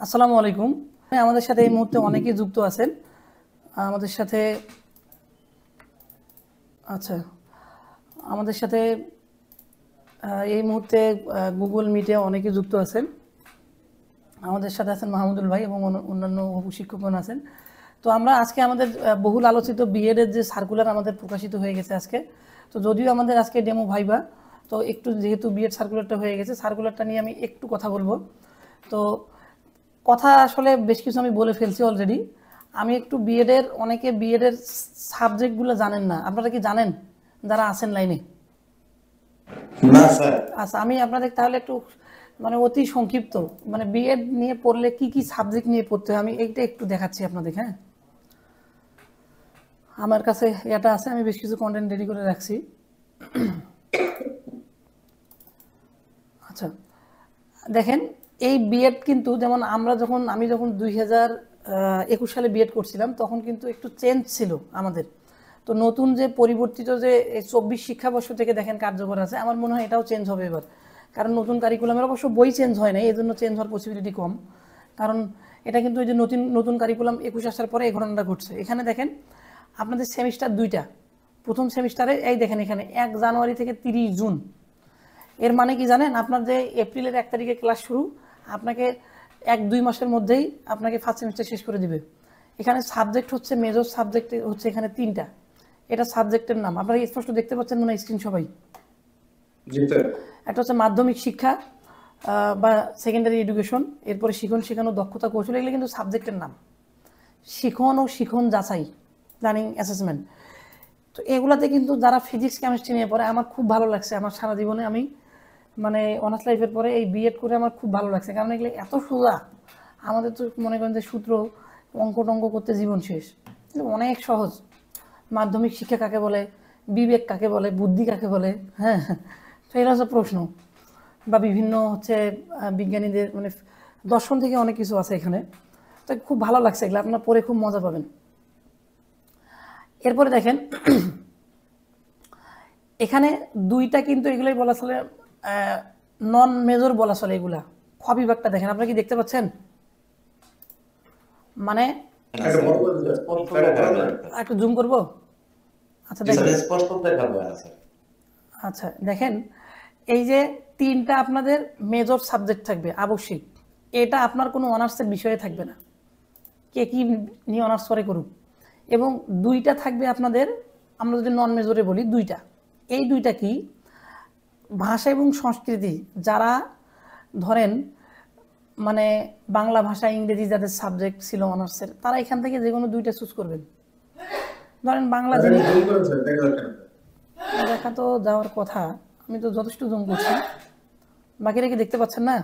আসসালামু আলাইকুম। আমাদের সাথে এই মুহূর্তে অনেকেই যুক্ত আছেন আমাদের সাথে। আচ্ছা, আমাদের সাথে এই মুহূর্তে গুগল মিটে অনেকেই যুক্ত আছেন। আমাদের সাথে আছেন মাহমুদুল ভাই এবং অন্যান্য শিক্ষকগণ আছেন। তো আমরা আজকে আমাদের বহুল আলোচিত বিএডের যে সার্কুলার আমাদের প্রকাশিত হয়ে গেছে আজকে। তো যদিও আমাদের আজকে ডেমো ভাইবা, তো একটু যেহেতু বিএড সার্কুলারটা হয়ে গেছে, সার্কুলারটা নিয়ে আমি একটু কথা বলবো। তো কথা আসলে বেশ কিছু আমি বলে ফেলছি অলরেডি। আমি একটু বিএডের, অনেকে বিএডের সাবজেক্টগুলো জানেন না। আপনারা কি জানেন যারা আছেন লাইনে? না স্যার। আচ্ছা, আমি আপনাদের তাহলে একটু মানে অতি সংক্ষিপ্ত মানে বিএড নিয়ে পড়লে কি কি সাবজেক্ট নিয়ে পড়তে হয় আমি এইটা একটু দেখাচ্ছি আপনাদের। হ্যাঁ, আমার কাছে এটা আছে, আমি বেশ কিছু কন্টেন্ট রেডি করে রাখছি। আচ্ছা, দেখেন এই বিএড কিন্তু যেমন আমি যখন 2021 সালে বিএড করছিলাম তখন কিন্তু একটু চেঞ্জ ছিল আমাদের। তো নতুন যে পরিবর্তিত যে 24 শিক্ষাবর্ষ থেকে দেখেন কার্যকর আছে, আমার মনে হয় এটাও চেঞ্জ হবে এবার। কারণ নতুন কারিকুলামের অবশ্য বই চেঞ্জ হয় না, এই জন্য চেঞ্জ হওয়ার পসিবিলিটি কম। কারণ এটা কিন্তু ওই যে নতুন নতুন কারিকুলাম 21 আসার পরে এই ঘটনাটা ঘটছে। এখানে দেখেন আপনাদের সেমিস্টার দুইটা। প্রথম সেমিস্টারে এই দেখেন এখানে 1 জানুয়ারি থেকে 30 জুন। এর মানে কি জানেন, আপনার যে এপ্রিলের 1 তারিখে ক্লাস শুরু, আপনাকে 1-2 মাসের মধ্যেই আপনাকে ফার্স্ট সেমিস্টার শেষ করে দিবে। এখানে সাবজেক্ট হচ্ছে, মেজর সাবজেক্ট হচ্ছে এখানে 3টা। এটা সাবজেক্টের নাম আপনারা স্পষ্ট দেখতে পাচ্ছেন মনে হয় স্ক্রিন সবাই। একটা হচ্ছে মাধ্যমিক শিক্ষা বা সেকেন্ডারি এডুকেশন, এরপরে শিখন শেখানো, দক্ষতা, কৌশল, এগুলো কিন্তু সাবজেক্টের নাম। শিখন ও শিখন যাচাই, প্ল্যানিং অ্যাসেসমেন্ট। তো এগুলাতে কিন্তু যারা ফিজিক্স কেমিস্ট্রি নিয়ে পড়ে, আমার খুব ভালো লাগছে। আমার সারা জীবনে আমি মানে অনার্স লাইফের পরে এই বিএড করে আমার খুব ভালো লাগছে, কারণ এগুলো এত সোজা। আমাদের তো মনে করেন যে সূত্র, অঙ্ক টঙ্ক করতে জীবন শেষ, কিন্তু অনেক সহজ। মাধ্যমিক শিক্ষা কাকে বলে, বিবেক কাকে বলে, বুদ্ধি কাকে বলে, হ্যাঁ, তো এটা হচ্ছে প্রশ্ন। বা বিভিন্ন হচ্ছে বিজ্ঞানীদের মানে দর্শন থেকে অনেক কিছু আছে এখানে। তো খুব ভালো লাগছে এগুলো, আপনার পড়ে খুব মজা পাবেন। এরপরে দেখেন এখানে দুইটা কিন্তু এগুলোই বলা চলে নন মেজর বলা চলে এগুলা। খ বিভাগটা দেখেন, আপনারা কি দেখতে পাচ্ছেন? মানে একটু জুম করব। আচ্ছা দেখেন, আচ্ছা দেখেন এই যে 3টা আপনাদের মেজর সাবজেক্ট থাকবে আবশ্যিক। এটা আপনার কোনো অনার্সের বিষয়ে থাকবে না, কে কি নিয়ে অনার্স করে করুক। এবং 2টা থাকবে আপনাদের, আমরা যদি নন মেজরে বলি 2টা। এই 2টা কি, ভাষা এবং সংস্কৃতি। যারা ধরেন মানে বাংলা ভাষা, ইংরেজি যাদের সাবজেক্ট ছিল অনার্সের, তারা এখান থেকে যে কোনো 2টা চুজ করবেন। ধরেন বাংলা যিনি, দেখা তো যাওয়ার কথা, আমি তো যথেষ্ট জুম করছি, বাকিরা কি দেখতে পাচ্ছেন না?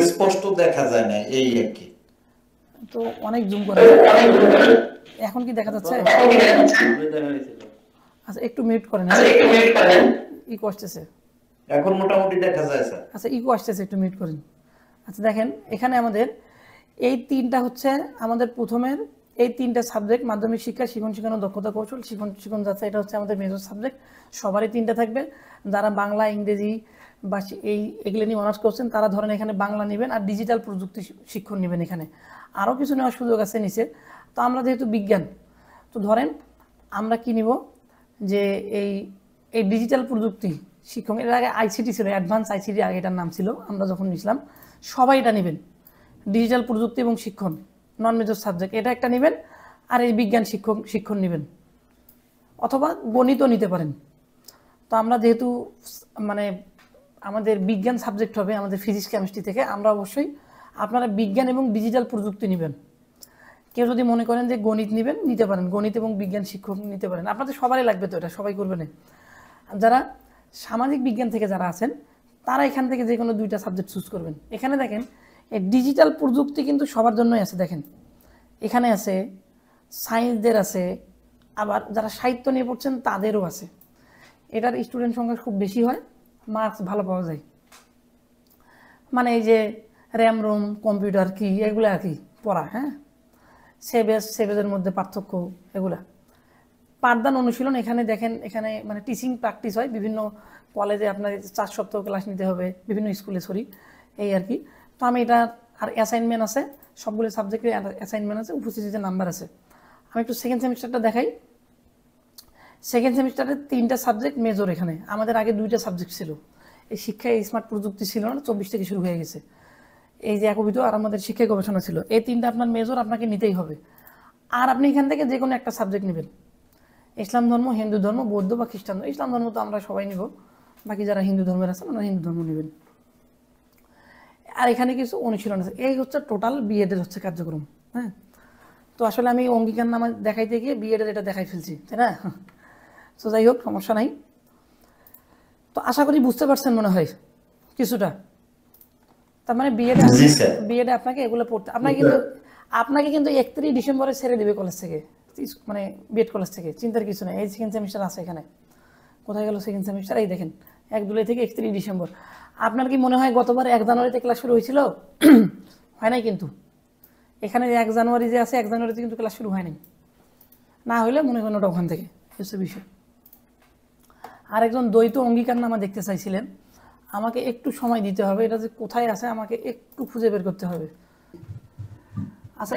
স্পষ্ট দেখা যায় না এই আর কি। তো অনেক জুম করে, এখন কি দেখা যাচ্ছে? আচ্ছা একটু মিউট করেন, ইকো আসতেছে। এখন মোটামুটি দেখা যায় স্যার। আচ্ছা ইকো আসতেছে, একটু মিউট করেন। আচ্ছা দেখেন এখানে আমাদের এই 3টা হচ্ছে আমাদের প্রথমের এই 3টা সাবজেক্ট, মাধ্যমিক শিক্ষা, শিখন শেখানো, দক্ষতা কৌশল, শিখন যাচ্ছে, এটা হচ্ছে আমাদের মেজর সাবজেক্ট। সবারই 3টা থাকবে। যারা বাংলা, ইংরেজি বা এগুলো নিয়ে অনার্স করছেন তারা ধরেন এখানে বাংলা নেবেন, আর ডিজিটাল প্রযুক্তি শিক্ষণ নেবেন। এখানে আরও কিছু নেওয়ার সুযোগ আছে নিচে। তো আমরা যেহেতু বিজ্ঞান, তো ধরেন আমরা কি নিব, যে এই এই ডিজিটাল প্রযুক্তি শিক্ষক, এর আগে আইসিটি ছিল, অ্যাডভান্স আইসিটি আগে এটার নাম ছিল, আমরা যখন নিয়েছিলাম সবাই এটা নেবেন। ডিজিটাল প্রযুক্তি এবং শিক্ষণ নন মেজর সাবজেক্ট, এটা একটা নেবেন। আর এই বিজ্ঞান শিক্ষণ নেবেন, অথবা গণিতও নিতে পারেন। তো আমরা যেহেতু মানে আমাদের বিজ্ঞান সাবজেক্ট হবে আমাদের ফিজিক্স কেমিস্ট্রি থেকে, আমরা অবশ্যই আপনারা বিজ্ঞান এবং ডিজিটাল প্রযুক্তি নেবেন। কেউ যদি মনে করেন যে গণিত নেবেন, নিতে পারেন, গণিত এবং বিজ্ঞান শিক্ষক নিতে পারেন। আপনাদের সবারই লাগবে, তো এটা সবাই করবে না। যারা সামাজিক বিজ্ঞান থেকে যারা আছেন তারা এখান থেকে যে কোনো 2টা সাবজেক্ট চুজ করবেন। এখানে দেখেন এই ডিজিটাল প্রযুক্তি কিন্তু সবার জন্যই আছে। দেখেন এখানে আছে, সায়েন্সদের আছে, আবার যারা সাহিত্য নিয়ে পড়ছেন তাদেরও আছে। এটার স্টুডেন্ট সংখ্যা খুব বেশি হয়, মার্কস ভালো পাওয়া যায়। মানে এই যে র্যাম রোম কম্পিউটার কি, এগুলো আর কি পড়া। হ্যাঁ, সেবেজের মধ্যে পার্থক্য, এগুলা পাঠদান অনুশীলন। এখানে দেখেন এখানে মানে টিচিং প্র্যাকটিস হয় বিভিন্ন কলেজে, আপনার 4 সপ্তাহ ক্লাস নিতে হবে, বিভিন্ন স্কুলে, এই আর কি। তো আমি এটা আর অ্যাসাইনমেন্ট আছে, সবগুলো সাবজেক্টের অ্যাসাইনমেন্ট আছে, উপস্থিতিতে নাম্বার আছে। আমি একটু সেকেন্ড সেমিস্টারটা দেখাই। সেকেন্ড সেমিস্টারে 3টা সাবজেক্ট মেজর, এখানে আমাদের আগে 2টা সাবজেক্ট ছিল। এই শিক্ষায় স্মার্ট প্রযুক্তি ছিল না, 24 থেকে শুরু হয়ে গেছে। এই যে একবিত আর আমাদের শিক্ষা গবেষণা ছিল, এই 3টা আপনার মেজর আপনাকে নিতেই হবে। আর আপনি এখান থেকে যে কোনো একটা সাবজেক্ট নেবেন, ইসলাম ধর্ম, হিন্দু ধর্ম, বৌদ্ধ বা খ্রিস্টান ধর্ম। ইসলাম ধর্ম তো আমরা সবাই নিব, বাকি যারা হিন্দু ধর্মের আছেন ওনারা হিন্দু ধর্ম নেবেন। আর এখানে কিছু অনুশীলন আছে। এই হচ্ছে টোটাল বিএডের হচ্ছে কার্যক্রম। হ্যাঁ, তো আসলে আমি অঙ্গীকারনামা দেখাইতে গিয়ে বিএডের এটা দেখাই ফেলছি, তাই না? তো যাই হোক, সমস্যা নাই। তো আশা করি বুঝতে পারছেন মনে হয় কিছুটা। তার মানে বিএডে আপনাকে এগুলো পড়তে, আপনাকে কিন্তু 31 ডিসেম্বরে ছেড়ে দেবে কলেজ থেকে, মানে বিএড কলেজ থেকে। চিন্তার কিছু নেই। এই সেকেন্ড সেমিস্টার আছে এখানে। কোথায় গেল সেকেন্ড সেমিস্টার? এই দেখেন, 1 জুলাই থেকে 31 ডিসেম্বর। আপনার কি মনে হয় গতবার 1 জানুয়ারিতে ক্লাস শুরু হয়েছিল? হয় নাই কিন্তু। এখানে 1 জানুয়ারি যে আছে, 1 জানুয়ারিতে কিন্তু ক্লাস শুরু হয় নাই। না হইলে মনে করেন ওটা ওখান থেকে, হচ্ছে বিষয়। আরেকজন দ্বৈত অঙ্গীকারনামা দেখতে চাইছিলেন, আমাকে একটু সময় দিতে হবে, এটা যে কোথায় আছে আমাকে একটু খুঁজে বের করতে হবে। আচ্ছা,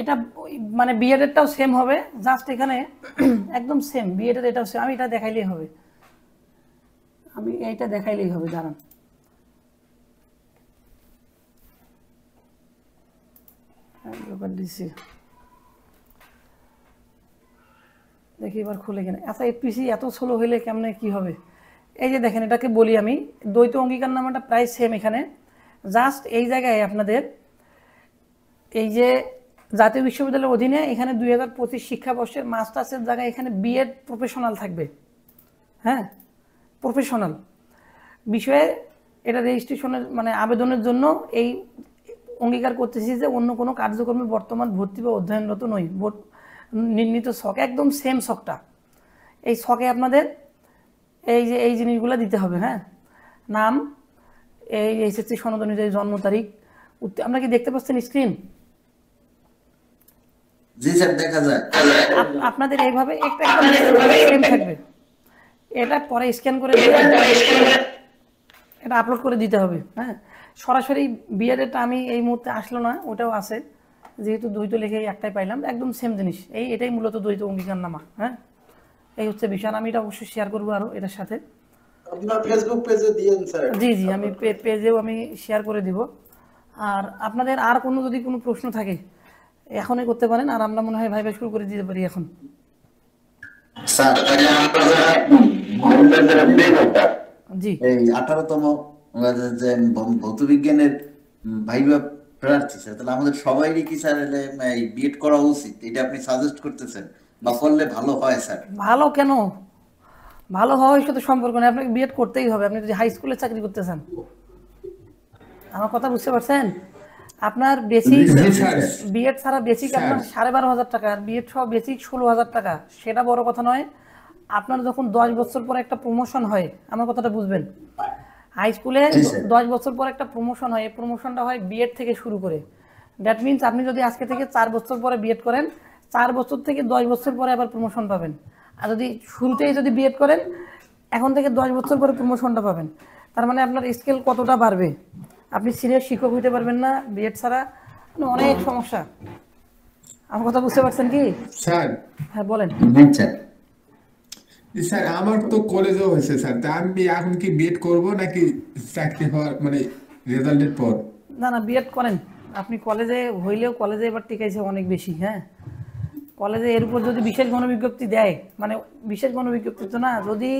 এটা মানে বিএডেরটাও সেম হবে, জাস্ট এখানে একদম সেম বিএডের এটাও সেম। আমি এটা দেখাইলেই হবে, আমি এইটা দেখাইলেই হবে, দাঁড়ান। দেখি এবার খুলে কিনা। আচ্ছা, এই পিসি এত স্লো হইলে কেমনে কি হবে? এই যে দেখেন, এটাকে বলি আমি দ্বৈত অঙ্গীকারনামাটা প্রায় সেম এখানে। জাস্ট এই জায়গায় আপনাদের এই যে জাতীয় বিশ্ববিদ্যালয়ের অধীনে এখানে 2025 শিক্ষাবর্ষের মাস্টার্সের জায়গায় এখানে বিএড প্রফেশনাল থাকবে। হ্যাঁ, প্রফেশনাল বিষয়ে এটা রেজিস্ট্রেশনের মানে আবেদনের জন্য এই অঙ্গীকার করতেছি যে অন্য কোনো কার্যক্রমে বর্তমান ভর্তি বা অধ্যয়নরত নই। নির্ণীত ছক একদম সেম ছকটা, এই ছকে আপনাদের এই যে এই জিনিসগুলো দিতে হবে। হ্যাঁ, নাম, এই এসএসসি সনদ অনুযায়ী জন্ম তারিখ। আমরা কি দেখতে পাচ্ছেন স্ক্রিন? জি স্যার, দেখা যায়। আপনাদের এইভাবে একটা সেম থাকবে। এটা পরে স্ক্যান করে এটা আপলোড করে দিতে হবে। হ্যাঁ, সরাসরি বিএডটা আমি এই মুহূর্তে আসলো না, ওটাও আছে, যেহেতু দ্বৈত লিখে একটাই পাইলাম, একদম সেম জিনিস। এটাই মূলত দ্বৈত অঙ্গীকারনামা। হ্যাঁ, এই হচ্ছে বিষয়। আমি এটা অবশ্যই শেয়ার করবো আরো এটার সাথে। আপনার ফেসবুক পেজে দিয়েন স্যার। জি জি, আমি পেজেও আমি শেয়ার করে দিব। আর আপনাদের আর কোনো যদি কোনো প্রশ্ন থাকে এখনই করতে পারেন, আর আমরা মনে হয় ভাই শুরু করে দিতে পারি এখন। স্যার, জি, এই 18তম যে ভৌত বিজ্ঞানের ভাইবা প্রার্থী স্যার, তাহলে আমাদের সবাইরই কি স্যার এই বিএড করা উচিত? এটা আপনি সাজেস্ট করতেছেন বা করলে ভালো হয় স্যার? ভালো কেন? ভালো হওয়ার সাথে সম্পর্ক নেই, আপনাকে বিএড করতেই হবে। আপনি যদি হাই স্কুলে চাকরি করতে চান, আমার কথা বুঝতে পারছেন? আপনার বেসিক বিএড ছাড়া বেসিক আপনার 12,500 টাকা, আর বিএড সহ বেসিক 16,000 টাকা। সেটা বড় কথা নয়। আপনার যখন 10 বছর পর একটা প্রমোশন হয়, আমার কথাটা বুঝবেন, হাই স্কুলে 10 বছর পর একটা প্রমোশন হয়, এই প্রমোশনটা হয় বিএড থেকে শুরু করে। দ্যাট মিনস আপনি যদি আজকে থেকে 4 বছর পরে বিএড করেন, 4 বছর থেকে 10 বছর পরে আবার প্রমোশন পাবেন। আর যদি শুরুতেই যদি বিএড করেন, এখন থেকে 10 বছর পরে প্রমোশনটা পাবেন। তার মানে আপনার স্কেল কতটা বাড়বে। আপনি সিনিয়র শিক্ষক হইতে পারবেন না বিএড ছাড়া, মানে অনেক সমস্যা। আমার কথা বুঝতে পারছেন কি স্যার? হ্যাঁ, বলেন। স্যার, আমার তো কলেজও হয়েছে স্যার, তা আমি এখন কি বিএড করব নাকি চাকরি হওয়ার মানে রেজাল্টের পর? না না, বিএড করেন আপনি। কলেজে হইলেও কলেজে এবার টিকাইছে অনেক বেশি। হ্যাঁ, কলেজে এর উপর যদি বিশেষ গণবিজ্ঞপ্তি দেয়, মানে বিশেষ গণবিজ্ঞপ্তি তো না, যদি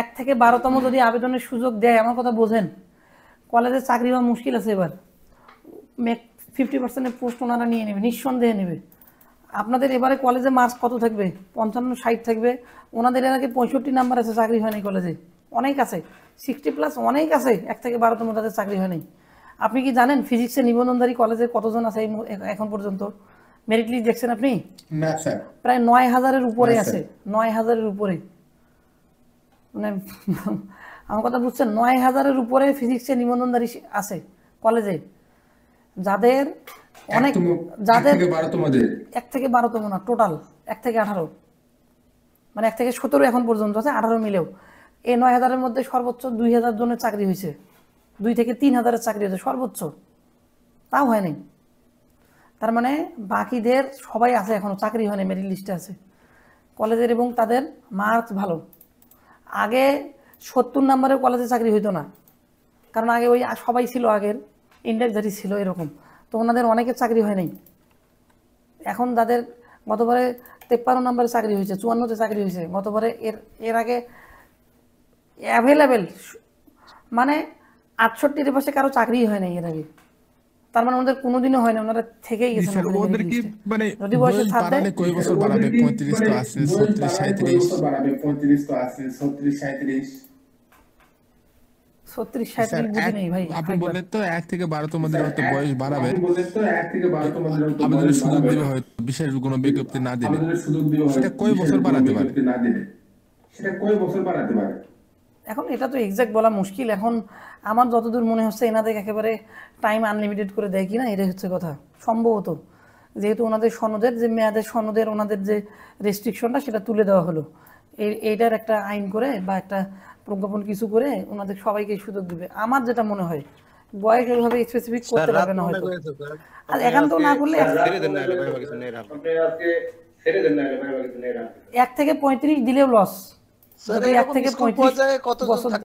1 থেকে 12তম যদি আবেদনের সুযোগ দেয়, আমার কথা বোঝেন, কলেজে চাকরি হওয়া মুশকিল আছে এবার। 50% পোস্ট ওনারা নিয়ে নেবে, নিঃসন্দেহে নেবে। আপনাদের এবারে কলেজে মার্কস কত থাকবে? 55-60 থাকবে। ওনাদের এর আগে 65 নাম্বার আছে, চাকরি হয়নি কলেজে। অনেক আছে 60+ অনেক আছে, 1 থেকে 12তম তাদের চাকরি হয়নি। আপনি কি জানেন ফিজিক্সে নিবন্ধনধারী কলেজে কতজন আছে এখন পর্যন্ত? মেরিট লিস্ট দেখছেন আপনি? না স্যার। প্রায় 9,000-এর উপরে আছে, 9,000-এর উপরে। মানে আমার কথা বুঝছেন, 9,000-এর উপরে ফিজিক্সে নিবন্ধনধারী আছে কলেজে, যাদের অনেক, যাদের 1 থেকে 12তম না, টোটাল 1 থেকে 18, মানে 1 থেকে 17 এখন পর্যন্ত আছে, 18 মিলেও। এই 9,000-এর মধ্যে সর্বোচ্চ 2,000 জনের চাকরি হয়েছে। 2 থেকে 3 হাজারের চাকরি হয়েছে সর্বোচ্চ, তাও হয় নাই। তার মানে বাকিদের সবাই আছে এখনো, চাকরি হয়নি, মেরিট লিস্টে আছে কলেজের, এবং তাদের মার্কস ভালো। আগে 70 নম্বরের কলেজে চাকরি হইতো না, কারণ আগে ওই সবাই ছিল, আগের ইন্ডেক্সধারী ছিল এরকম, তো ওনাদের অনেকের চাকরি হয় নাই। এখন যাদের গতবারে 53 নম্বরে চাকরি হয়েছে, 54তে চাকরি হয়েছে, গতবারে এর আগে অ্যাভেলেবেল মানে 68-এর পাশে কারো চাকরি হয় নাই এর আগে। তার মানে ওনাদের কোনোদিনও হয় না, ওনারা থেকেই গেছেন স্যার আমাদের ওদের merit কি list এ। মানে যদি বয়সে বয়স ছাড় দেয়, বাড়ালে কয় বছর বাড়াবে? 35 তো আছে, 36 37। 35 তো আছে, 36 37। 36 স্যার 37 বুঝি নেই ভাই। আপনি বললেন তো 1 থেকে 12 তোমাদের হয়তো বয়স বাড়াবে, আপনি বললেন তো 1 থেকে 12 তোমাদের হয়তো আমাদের বয়স সুযোগ বাড়াবে। দিবে হয়তো বিশেষ কোনো বিজ্ঞপ্তি না দিলে। আমাদের সুযোগ দিবে সেটা হয়তো কয় বছর বিশেষ বাড়াতে কোনো পারে? বিজ্ঞপ্তি না দিলে। সেটা কয় বছর বাড়াতে পারে? এখন এটা তো এক্সাক্ট বলা মুশকিল। এখন আমার যতদূর মনে হচ্ছে এনাদের একেবারে টাইম আনলিমিটেড করে দেয় কিনা, এটাই হচ্ছে কথা সম্ভবত, যেহেতু ওনাদের সনদের যে মেয়াদের সনদের ওনাদের যে রেস্ট্রিকশনটা সেটা তুলে দেওয়া হলো, এইটার একটা আইন করে বা একটা প্রজ্ঞাপন কিছু করে ওনাদের সবাইকে সুযোগ দিবে। আমার যেটা মনে হয় বয়স ওইভাবে স্পেসিফিক করতে পারবে না হয়তো, আর একান্ত না করলে ছেড়ে দেন না রে ভাই, কিছু নেই রাখবেন। আপনি আজকে ছেড়ে দেন না রে ভাই, কিছু নেই রাখবেন। 1 থেকে 35 দিলেও লস। স্যার 1 এরকম থেকে স্কুল 35 পর্যায়ে কতজন বছর